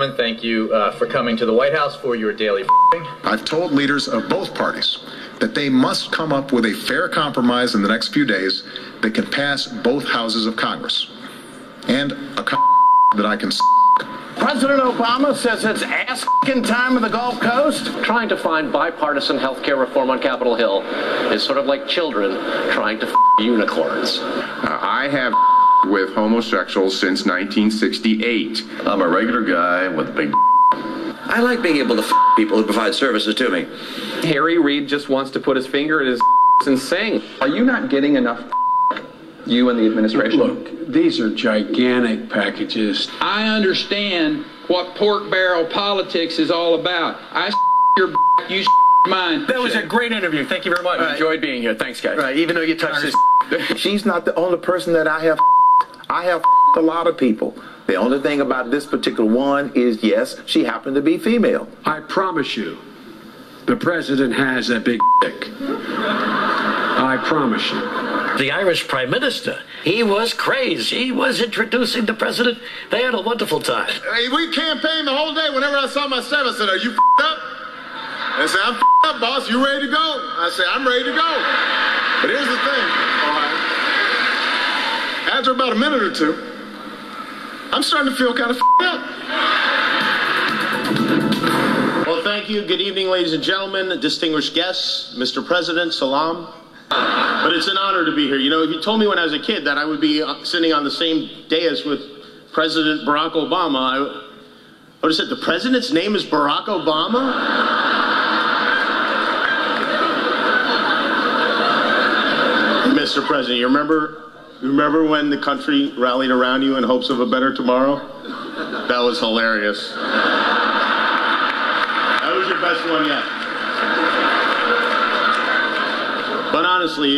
Thank you for coming to the White House for your daily I've told leaders of both parties that they must come up with a fair compromise in the next few days that can pass both houses of Congress. And a that I can President Obama says it's ass-kicking time in the Gulf Coast. Trying to find bipartisan health care reform on Capitol Hill is sort of like children trying to unicorns. I have with homosexuals since 1968. I'm a regular guy with a big I like being able to people who provide services to me. Harry Reid just wants to put his finger in his and sing. Are you not getting enough you and the administration? Look, these are gigantic packages. I understand what pork barrel politics is all about. I your you mine. That was a great interview. Thank you very much. Enjoyed being here. Thanks, guys. Right, even though you touched this. She's not the only person that I have a lot of people. The only thing about this particular one is, yes, she happened to be female. I promise you, the president has a big dick. I promise you. The Irish Prime Minister, he was crazy. He was introducing the president. They had a wonderful time. Hey, we campaigned the whole day. Whenever I saw my staff, I said, "Are you up?" They said, "I'm up, boss. You ready to go?" I said, "I'm ready to go." But here's the thing. After about a minute or two, I'm starting to feel kind of up. Well, thank you. Good evening, ladies and gentlemen, distinguished guests, Mr. President, salam. But it's an honor to be here. You know, if you told me when I was a kid that I would be sitting on the same dais with President Barack Obama, I would have said, the president's name is Barack Obama? Mr. President, you remember when the country rallied around you in hopes of a better tomorrow? That was hilarious. That was your best one yet. But honestly,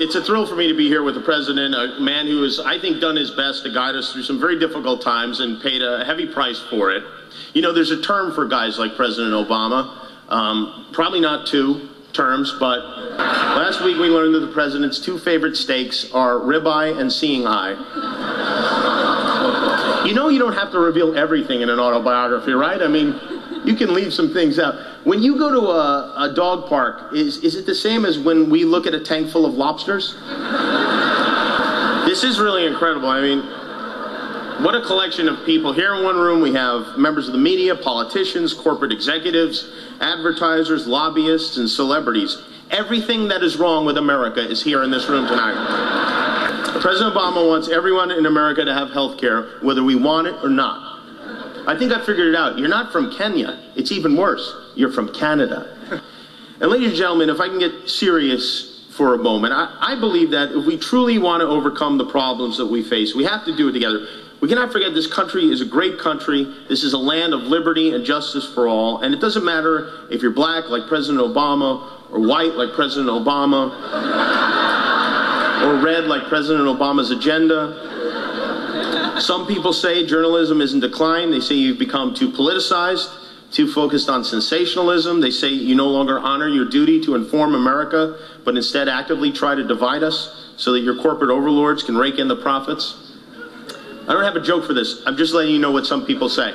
it's a thrill for me to be here with the president, a man who has, I think, done his best to guide us through some very difficult times and paid a heavy price for it. You know, there's a term for guys like President Obama. Probably not two terms, but last week we learned that the president's two favorite steaks are ribeye and seeing eye. You know, you don't have to reveal everything in an autobiography, right? I mean, you can leave some things out. When you go to a dog park, is it the same as when we look at a tank full of lobsters? This is really incredible. I mean, what a collection of people. Here in one room we have members of the media, politicians, corporate executives, advertisers, lobbyists, and celebrities. Everything that is wrong with America is here in this room tonight. President Obama wants everyone in America to have health care, whether we want it or not. I think I figured it out. You're not from Kenya. It's even worse. You're from Canada. And ladies and gentlemen, if I can get serious for a moment, I believe that if we truly want to overcome the problems that we face, we have to do it together. We cannot forget this country is a great country. This is a land of liberty and justice for all. And it doesn't matter if you're black like President Obama, or white like President Obama, or red like President Obama's agenda. Some people say journalism is in decline. They say you've become too politicized, too focused on sensationalism. They say you no longer honor your duty to inform America, but instead actively try to divide us so that your corporate overlords can rake in the profits. I don't have a joke for this. I'm just letting you know what some people say. Eat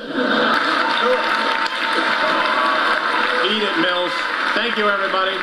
it, Mills. Thank you, everybody.